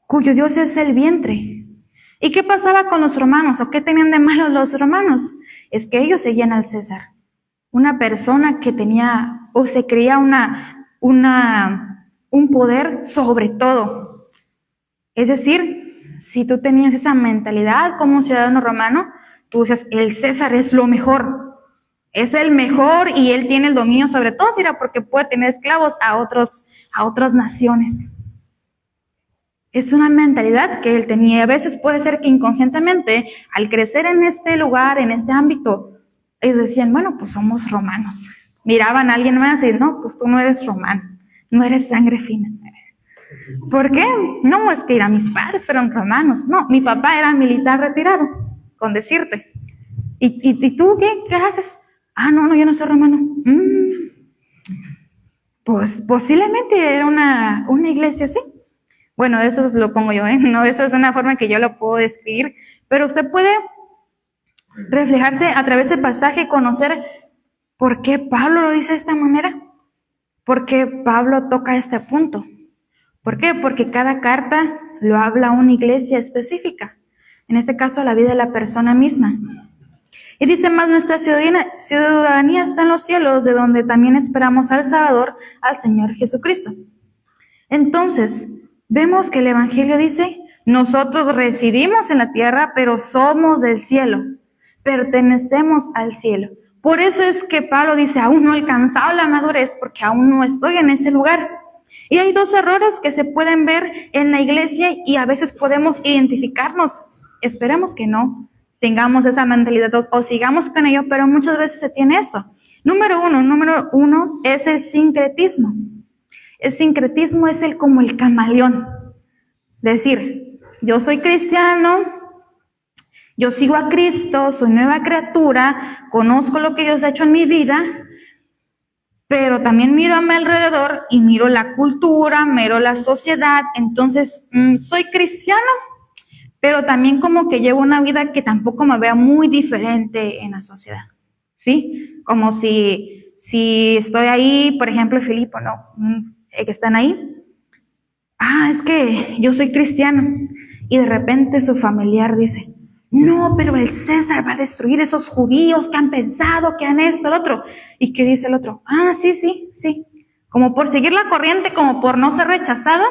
cuyo Dios es el vientre. ¿Y qué pasaba con los romanos? ¿O qué tenían de malo los romanos? Es que ellos seguían al César. Una persona que tenía o se creía un poder sobre todo. Es decir, si tú tenías esa mentalidad como ciudadano romano, tú dices, el César es lo mejor. Es el mejor y él tiene el dominio sobre todos, porque puede tener esclavos a otras naciones. Es una mentalidad que él tenía. A veces puede ser que inconscientemente, al crecer en este lugar, en este ámbito, ellos decían, bueno, pues somos romanos. Miraban a alguien más y no, pues tú no eres romano, no eres sangre fina. ¿Por qué? No, es que mis padres fueron romanos. No, mi papá era militar retirado, con decirte. ¿Y tú qué haces? No, yo no soy romano. Pues posiblemente era una iglesia así. Bueno, eso lo pongo yo, no, eso es una forma que yo lo puedo describir, pero usted puede reflejarse a través del pasaje y conocer por qué Pablo lo dice de esta manera, por qué Pablo toca este punto. ¿Por qué? Porque cada carta lo habla a una iglesia específica, en este caso a la vida de la persona misma. Y dice más, nuestra ciudadanía está en los cielos, de donde también esperamos al Salvador, al Señor Jesucristo. Entonces, vemos que el Evangelio dice, nosotros residimos en la tierra, pero somos del cielo, pertenecemos al cielo. Por eso es que Pablo dice, aún no he alcanzado la madurez, porque aún no estoy en ese lugar. Y hay dos errores que se pueden ver en la iglesia y a veces podemos identificarnos. Esperemos que no tengamos esa mentalidad o sigamos con ello, pero muchas veces se tiene esto. Número uno es el sincretismo. El sincretismo es como el camaleón. Decir, yo soy cristiano, yo sigo a Cristo, soy nueva criatura, conozco lo que Dios ha hecho en mi vida, pero también miro a mi alrededor y miro la cultura, miro la sociedad, entonces soy cristiano, pero también como que llevo una vida que tampoco me vea muy diferente en la sociedad, ¿sí? Como si estoy ahí, por ejemplo, Filipo, que están ahí, es que yo soy cristiano, y de repente su familiar dice, no, pero el César va a destruir esos judíos que han pensado, que han esto, el otro. ¿Y qué dice el otro? Sí. Como por seguir la corriente, como por no ser rechazado,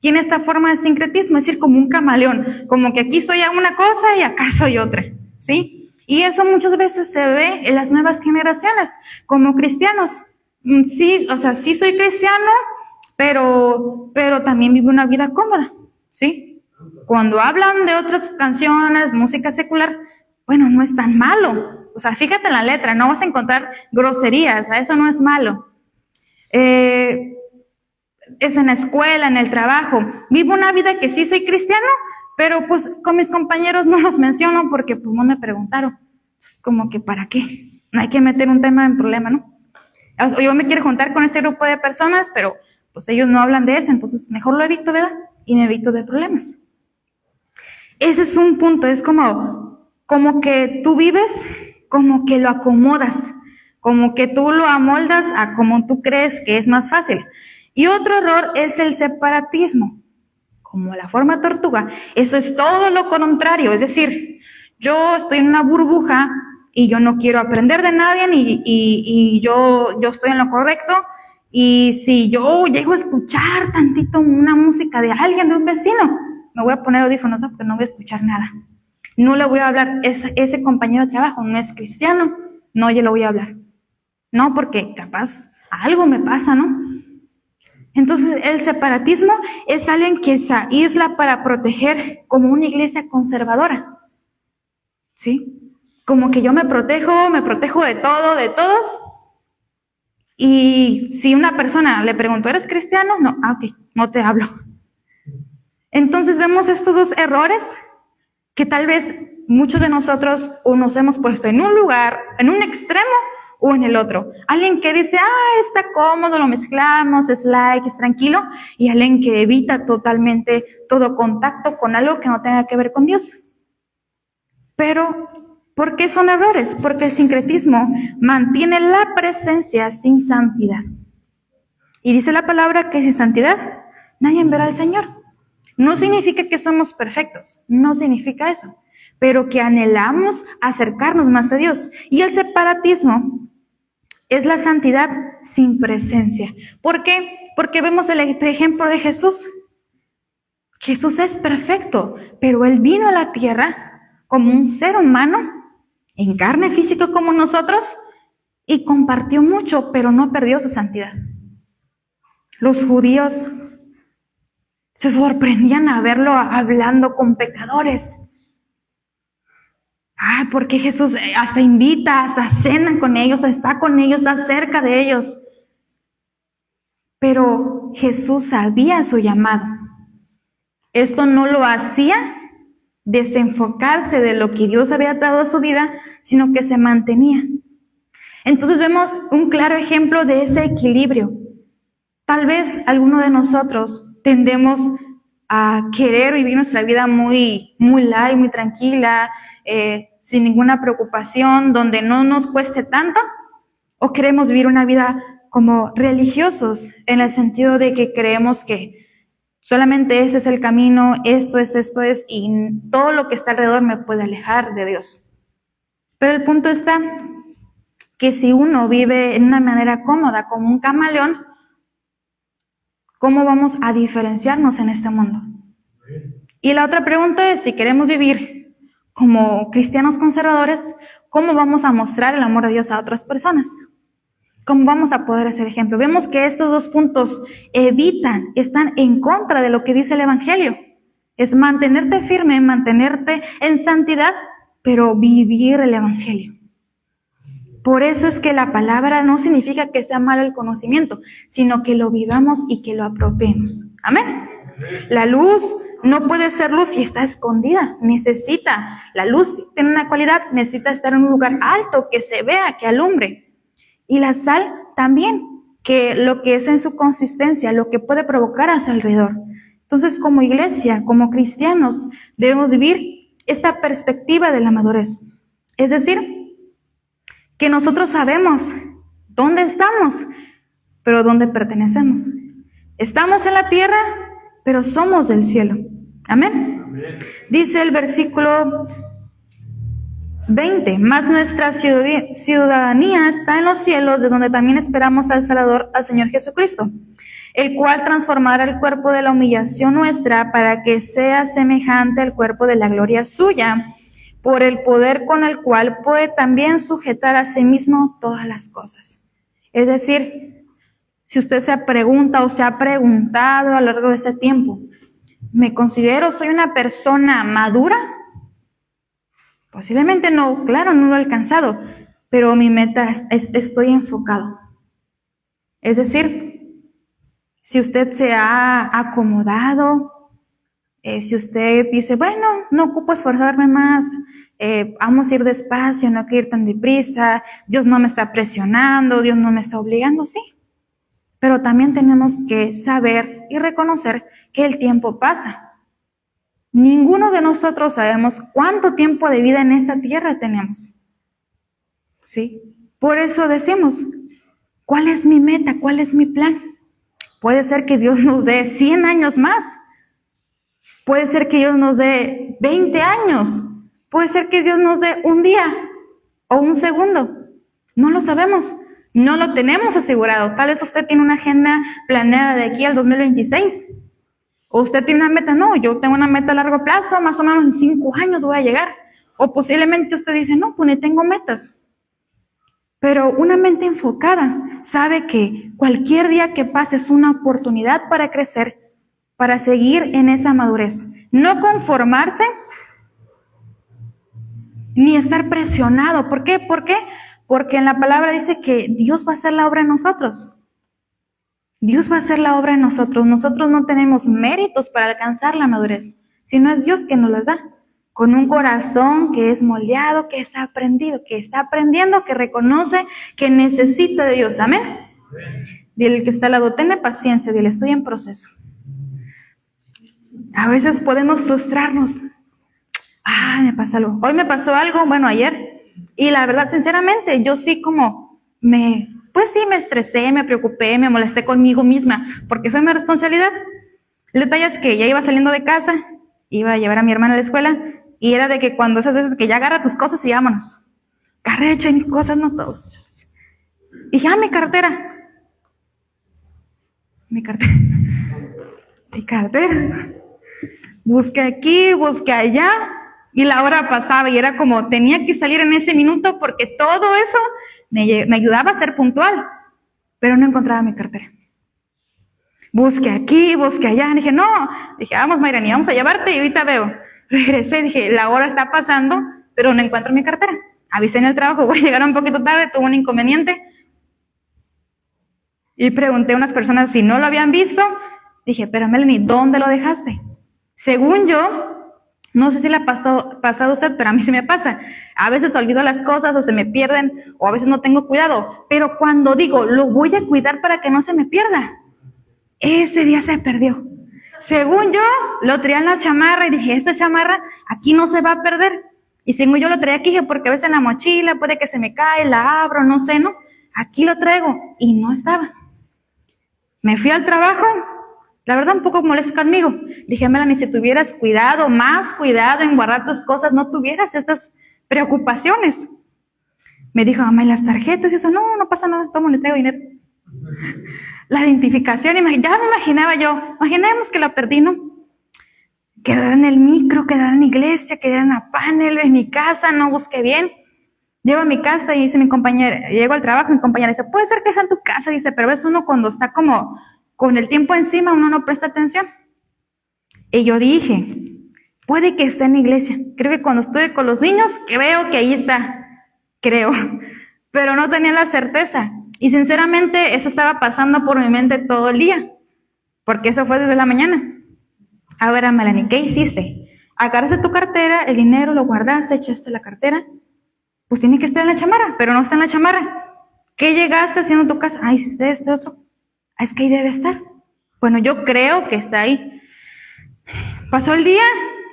tiene esta forma de sincretismo, es decir, como un camaleón, como que aquí soy una cosa y acá soy otra, ¿sí? Y eso muchas veces se ve en las nuevas generaciones, como cristianos. Sí, sí soy cristiano, pero también vivo una vida cómoda, ¿sí? Cuando hablan de otras canciones, música secular, bueno, no es tan malo. Fíjate en la letra, no vas a encontrar groserías, eso no es malo. Es en la escuela, en el trabajo. Vivo una vida que sí soy cristiano, pero pues con mis compañeros no los menciono porque pues no me preguntaron. Pues como que ¿para qué? No hay que meter un tema en problema, ¿no? Yo me quiero juntar con este grupo de personas, pero pues ellos no hablan de eso, entonces mejor lo evito, ¿verdad? Y me evito de problemas. Ese es un punto, es como que tú vives, como que lo acomodas, como que tú lo amoldas a como tú crees que es más fácil. Y otro error es el separatismo, como la forma tortuga. Eso es todo lo contrario, es decir, yo estoy en una burbuja y yo no quiero aprender de nadie y yo estoy en lo correcto. Y si yo llego a escuchar tantito una música de alguien, de un vecino, me voy a poner audífonos, ¿no? Porque no voy a escuchar nada. No le voy a hablar, ese compañero de trabajo no es cristiano, no, yo le voy a hablar. No, porque capaz algo me pasa, ¿no? Entonces el separatismo es alguien que se aísla para proteger, como una iglesia conservadora, ¿sí? Como que yo me protejo de todo, de todos. Y si una persona le preguntó, ¿eres cristiano? No, ok, no te hablo. Entonces vemos estos dos errores que tal vez muchos de nosotros o nos hemos puesto en un lugar, en un extremo o en el otro. Alguien que dice, está cómodo, lo mezclamos, es like, es tranquilo, y alguien que evita totalmente todo contacto con algo que no tenga que ver con Dios. Pero, ¿por qué son errores? Porque el sincretismo mantiene la presencia sin santidad. Y dice la palabra que sin santidad nadie verá al Señor. No significa que somos perfectos, no significa eso, pero que anhelamos acercarnos más a Dios. Y el separatismo es la santidad sin presencia. ¿Por qué? Porque vemos el ejemplo de Jesús. Jesús es perfecto, pero Él vino a la tierra como un ser humano, en carne física como nosotros, y compartió mucho, pero no perdió su santidad. Los judíos se sorprendían a verlo hablando con pecadores. Porque Jesús hasta invita, hasta cena con ellos, está con ellos, está cerca de ellos. Pero Jesús sabía su llamado. Esto no lo hacía desenfocarse de lo que Dios había dado a su vida, sino que se mantenía. Entonces vemos un claro ejemplo de ese equilibrio. Tal vez alguno de nosotros tendemos a querer vivir nuestra vida muy light, muy tranquila, sin ninguna preocupación, donde no nos cueste tanto, o queremos vivir una vida como religiosos, en el sentido de que creemos que solamente ese es el camino, esto es, y todo lo que está alrededor me puede alejar de Dios. Pero el punto está que si uno vive en una manera cómoda, como un camaleón, ¿cómo vamos a diferenciarnos en este mundo? Y la otra pregunta es, si queremos vivir como cristianos conservadores, ¿cómo vamos a mostrar el amor de Dios a otras personas? ¿Cómo vamos a poder hacer ejemplo? Vemos que estos dos puntos están en contra de lo que dice el Evangelio. Es mantenerte firme, mantenerte en santidad, pero vivir el Evangelio. Por eso es que la palabra no significa que sea malo el conocimiento, sino que lo vivamos y que lo apropiemos. Amén. La luz no puede ser luz si está escondida. La luz tiene una cualidad, necesita estar en un lugar alto, que se vea, que alumbre. Y la sal también, que lo que es en su consistencia, lo que puede provocar a su alrededor. Entonces, como iglesia, como cristianos, debemos vivir esta perspectiva de la madurez. Es decir, que nosotros sabemos dónde estamos, pero dónde pertenecemos. Estamos en la tierra, pero somos del cielo. Amén. Amén. Dice el versículo 20, mas nuestra ciudadanía está en los cielos, de donde también esperamos al Salvador, al Señor Jesucristo, el cual transformará el cuerpo de la humillación nuestra para que sea semejante al cuerpo de la gloria suya, por el poder con el cual puede también sujetar a sí mismo todas las cosas. Es decir, si usted se pregunta o se ha preguntado a lo largo de ese tiempo, ¿me considero soy una persona madura? Posiblemente no, claro, no lo he alcanzado, pero mi meta estoy enfocado. Es decir, si usted se ha acomodado, si usted dice, bueno, no ocupo esforzarme más, vamos a ir despacio, no hay que ir tan deprisa, Dios no me está presionando, Dios no me está obligando, sí. Pero también tenemos que saber y reconocer que el tiempo pasa. Ninguno de nosotros sabemos cuánto tiempo de vida en esta tierra tenemos. ¿Sí? Por eso decimos, ¿cuál es mi meta? ¿Cuál es mi plan? Puede ser que Dios nos dé 100 años más. Puede ser que Dios nos dé 20 años. Puede ser que Dios nos dé un día. o un segundo. No lo sabemos, no lo tenemos asegurado. Tal vez usted tiene una agenda planeada de aquí al 2026. O usted tiene una meta, no, yo tengo una meta a largo plazo, más o menos en 5 años voy a llegar. O posiblemente usted dice, no, pues ni tengo metas. Pero una mente enfocada sabe que cualquier día que pase es una oportunidad para crecer, para seguir en esa madurez. No conformarse ni estar presionado. ¿Por qué? ¿Por qué? Porque en la palabra dice que Dios va a hacer la obra en nosotros. Dios va a hacer la obra en nosotros. Nosotros no tenemos méritos para alcanzar la madurez, sino es Dios que nos las da. Con un corazón que es moldeado, que está aprendido, que está aprendiendo, que reconoce que necesita de Dios. Amén. Dile al que está al lado, tenle paciencia, dile, estoy en proceso. A veces podemos frustrarnos. Me pasó algo. Hoy me pasó algo, bueno, ayer. Y la verdad, sinceramente, yo sí pues sí me estresé, me preocupé, me molesté conmigo misma, porque fue mi responsabilidad. El detalle es que ya iba saliendo de casa, iba a llevar a mi hermana a la escuela, y era de que cuando esas veces que ya agarra tus cosas y vámonos. Agarré, eché mis cosas, no todos. Y ya mi cartera. Busqué aquí, busqué allá, y la hora pasaba, y era como, tenía que salir en ese minuto, porque todo eso me ayudaba a ser puntual, pero no encontraba mi cartera. Busqué aquí, busqué allá, dije, vamos Mayrani, vamos a llevarte, y ahorita veo. Regresé, dije, la hora está pasando, pero no encuentro mi cartera. Avisé en el trabajo, voy a llegar un poquito tarde, tuve un inconveniente. Y pregunté a unas personas si no lo habían visto. Dije, pero Melanie, ¿dónde lo dejaste? Según yo, no sé si le ha pasado a usted, pero a mí se me pasa. A veces olvido las cosas o se me pierden, o a veces no tengo cuidado. Pero cuando digo, lo voy a cuidar para que no se me pierda, ese día se perdió. Según yo, lo traía en la chamarra y dije, esta chamarra aquí no se va a perder. Y según yo lo traía aquí, porque a veces en la mochila puede que se me cae, la abro, no sé, ¿no? Aquí lo traigo y no estaba. Me fui al trabajo, la verdad un poco molesta conmigo. Dije, Melanie, si tuvieras más cuidado en guardar tus cosas, no tuvieras estas preocupaciones. Me dijo, mamá, ¿y las tarjetas? Y eso, no pasa nada, toma, le traigo dinero. La identificación, ya me imaginaba yo, imaginemos que la perdí, ¿no? Quedara en el micro, quedara en la iglesia, quedara en la panel, en mi casa, no busqué bien. Llego a mi casa y dice mi compañera, llego al trabajo, mi compañera dice, puede ser que está en tu casa, dice, pero ves uno cuando está como con el tiempo encima, uno no presta atención. Y yo dije, puede que esté en la iglesia. Creo que cuando estuve con los niños, que veo que ahí está, creo, pero no tenía la certeza. Y sinceramente eso estaba pasando por mi mente todo el día, porque eso fue desde la mañana. A ver, Melanie, ¿qué hiciste? Agarraste tu cartera, el dinero, lo guardaste, echaste la cartera. Pues tiene que estar en la chamarra, pero no está en la chamarra. ¿Qué llegaste haciendo en tu casa? Hiciste esto, otro. Es que ahí debe estar. Bueno, yo creo que está ahí. Pasó el día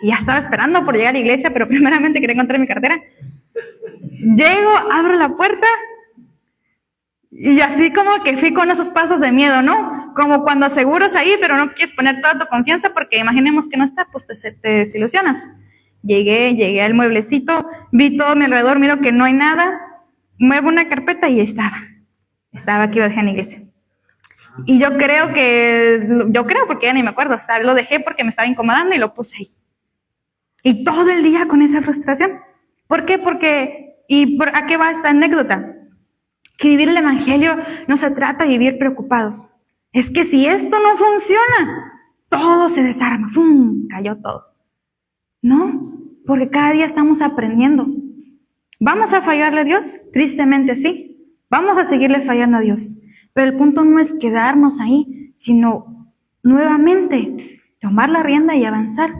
y ya estaba esperando por llegar a la iglesia, pero primeramente quería encontrar mi cartera. Llego, abro la puerta y así como que fui con esos pasos de miedo, ¿no? Como cuando aseguras ahí, pero no quieres poner toda tu confianza porque imaginemos que no está, pues te desilusionas. Llegué al mueblecito, vi todo a mi alrededor, miro que no hay nada, muevo una carpeta y estaba aquí, lo dejé en la iglesia. Y yo creo porque ya ni me acuerdo, lo dejé porque me estaba incomodando y lo puse ahí. Y todo el día con esa frustración. ¿Por qué? ¿A qué va esta anécdota? Que vivir el evangelio no se trata de vivir preocupados. Es que si esto no funciona, todo se desarma, ¡fum! Cayó todo. No, porque cada día estamos aprendiendo. ¿Vamos a fallarle a Dios? Tristemente sí. Vamos a seguirle fallando a Dios. Pero el punto no es quedarnos ahí, sino nuevamente tomar la rienda y avanzar.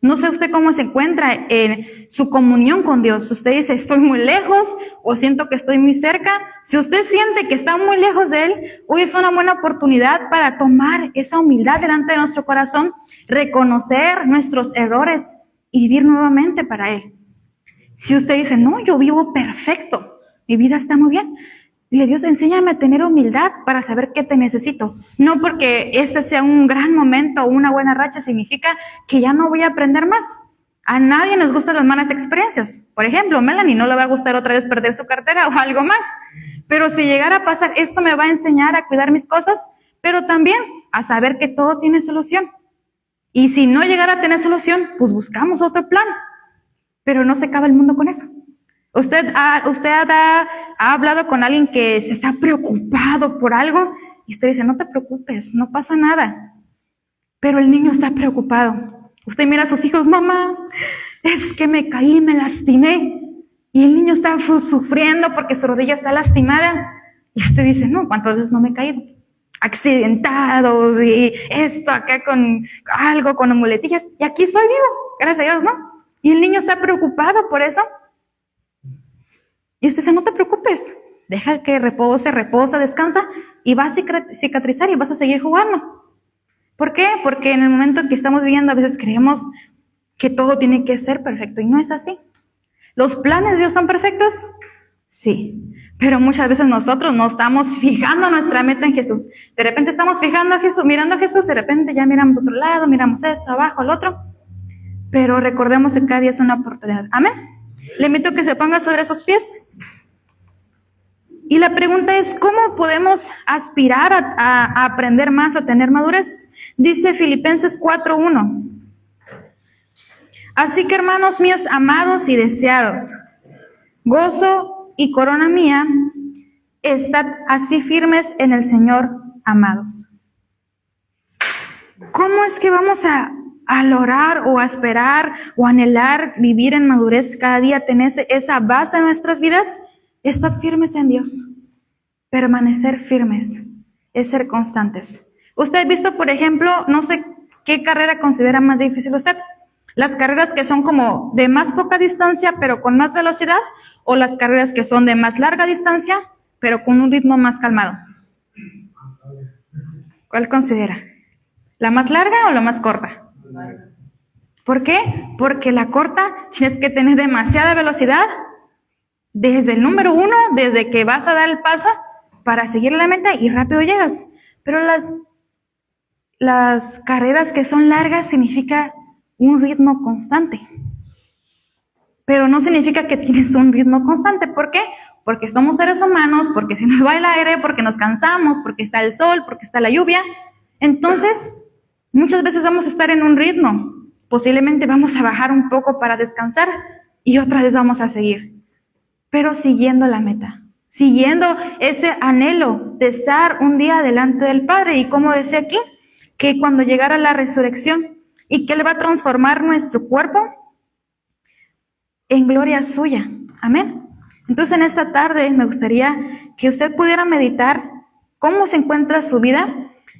No sé usted cómo se encuentra en su comunión con Dios. Usted dice, estoy muy lejos o siento que estoy muy cerca. Si usted siente que está muy lejos de Él, hoy es una buena oportunidad para tomar esa humildad delante de nuestro corazón, reconocer nuestros errores y vivir nuevamente para Él. Si usted dice, no, yo vivo perfecto, mi vida está muy bien, dile, Dios, enséñame a tener humildad para saber qué te necesito. No porque este sea un gran momento o una buena racha significa que ya no voy a aprender más. A nadie nos gustan las malas experiencias. Por ejemplo, Melanie no le va a gustar otra vez perder su cartera o algo más. Pero si llegara a pasar, esto me va a enseñar a cuidar mis cosas, pero también a saber que todo tiene solución. Y si no llegara a tener solución, pues buscamos otro plan. Pero no se acaba el mundo con eso. Usted ha hablado con alguien que se está preocupado por algo y usted dice, no te preocupes, no pasa nada. Pero el niño está preocupado. Usted mira a sus hijos, mamá, es que me caí, me lastimé. Y el niño está sufriendo porque su rodilla está lastimada. Y usted dice, no, ¿cuántas veces no me he caído? Accidentados y esto acá con algo, con muletillas. Y aquí estoy vivo, gracias a Dios, ¿no? Y el niño está preocupado por eso. Y usted dice, no te preocupes, deja que reposa, descansa y va a cicatrizar y vas a seguir jugando. ¿Por qué? Porque en el momento en que estamos viviendo a veces creemos que todo tiene que ser perfecto y no es así. ¿Los planes de Dios son perfectos? Sí, pero muchas veces nosotros no estamos fijando nuestra meta en Jesús. De repente estamos fijando a Jesús, mirando a Jesús, de repente ya miramos a otro lado, miramos esto, abajo, al otro. Pero recordemos que cada día es una oportunidad. Amén. Le invito a que se ponga sobre sus pies. Y la pregunta es, ¿cómo podemos aspirar a aprender más o a tener madurez? Dice Filipenses 4:1. Así que, hermanos míos, amados y deseados, gozo y corona mía, estad así firmes en el Señor, amados. ¿Cómo es que vamos a lograr o a esperar o anhelar vivir en madurez cada día, tener esa base en nuestras vidas? Estar firmes en Dios. Permanecer firmes es ser constantes. Usted ha visto, por ejemplo, no sé qué carrera considera más difícil usted. Las carreras que son como de más poca distancia, pero con más velocidad, o las carreras que son de más larga distancia, pero con un ritmo más calmado. ¿Cuál considera? ¿La más larga o la más corta? ¿Por qué? Porque la corta tienes que tener demasiada velocidad desde el número 1, desde que vas a dar el paso para seguir la meta y rápido llegas. Pero las carreras que son largas significa un ritmo constante. Pero no significa que tienes un ritmo constante. ¿Por qué? Porque somos seres humanos, porque se nos va el aire, porque nos cansamos, porque está el sol, porque está la lluvia. Entonces, muchas veces vamos a estar en un ritmo. Posiblemente vamos a bajar un poco para descansar y otra vez vamos a seguir. Pero siguiendo la meta, siguiendo ese anhelo de estar un día delante del Padre. Y como decía aquí, que cuando llegara la resurrección y que Él va a transformar nuestro cuerpo en gloria suya. Amén. Entonces en esta tarde me gustaría que usted pudiera meditar cómo se encuentra su vida,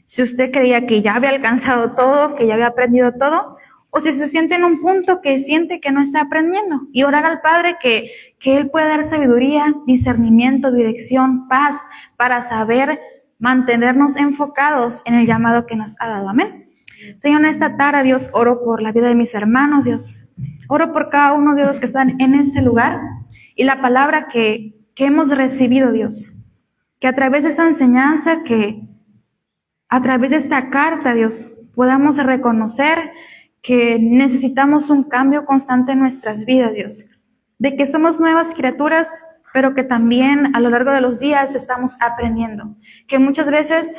si usted creía que ya había alcanzado todo, que ya había aprendido todo, o si se siente en un punto que siente que no está aprendiendo, y orar al Padre que Él pueda dar sabiduría, discernimiento, dirección, paz, para saber mantenernos enfocados en el llamado que nos ha dado. Amén. Señor, en esta tarde, Dios, oro por la vida de mis hermanos, Dios. Oro por cada uno de los que están en este lugar y la palabra que hemos recibido, Dios. Que a través de esta enseñanza, que a través de esta carta, Dios, podamos reconocer que necesitamos un cambio constante en nuestras vidas, Dios. De que somos nuevas criaturas, pero que también a lo largo de los días estamos aprendiendo. Que muchas veces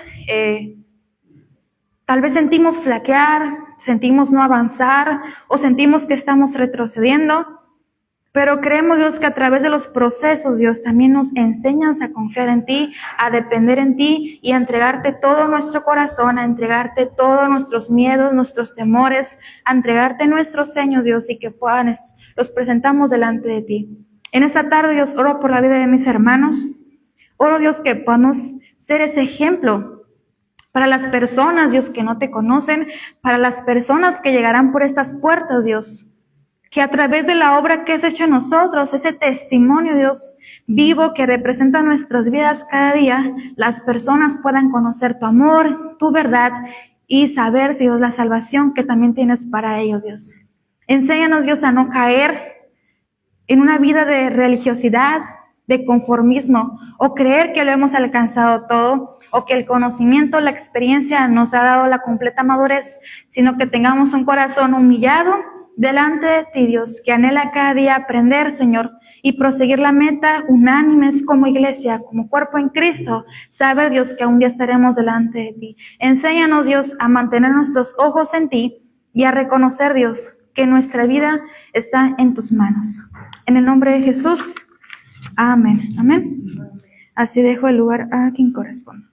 tal vez sentimos flaquear, sentimos no avanzar o sentimos que estamos retrocediendo, pero creemos, Dios, que a través de los procesos, Dios, también nos enseñas a confiar en ti, a depender en ti y a entregarte todo nuestro corazón, a entregarte todos nuestros miedos, nuestros temores, a entregarte nuestros sueños, Dios, y que los presentamos delante de ti. En esta tarde, Dios, oro por la vida de mis hermanos. Oro, Dios, que podamos ser ese ejemplo para las personas, Dios, que no te conocen, para las personas que llegarán por estas puertas, Dios. Que a través de la obra que has hecho en nosotros, ese testimonio, Dios, vivo que representa nuestras vidas cada día, las personas puedan conocer tu amor, tu verdad y saber, Dios, la salvación que también tienes para ellos, Dios. Enséñanos, Dios, a no caer en una vida de religiosidad, de conformismo, o creer que lo hemos alcanzado todo, o que el conocimiento, la experiencia nos ha dado la completa madurez, sino que tengamos un corazón humillado delante de ti, Dios, que anhela cada día aprender, Señor, y proseguir la meta unánimes como iglesia, como cuerpo en Cristo, saber, Dios, que un día estaremos delante de ti. Enséñanos, Dios, a mantener nuestros ojos en ti y a reconocer, Dios, que nuestra vida está en tus manos. En el nombre de Jesús, amén. Amén. Así dejo el lugar a quien corresponde.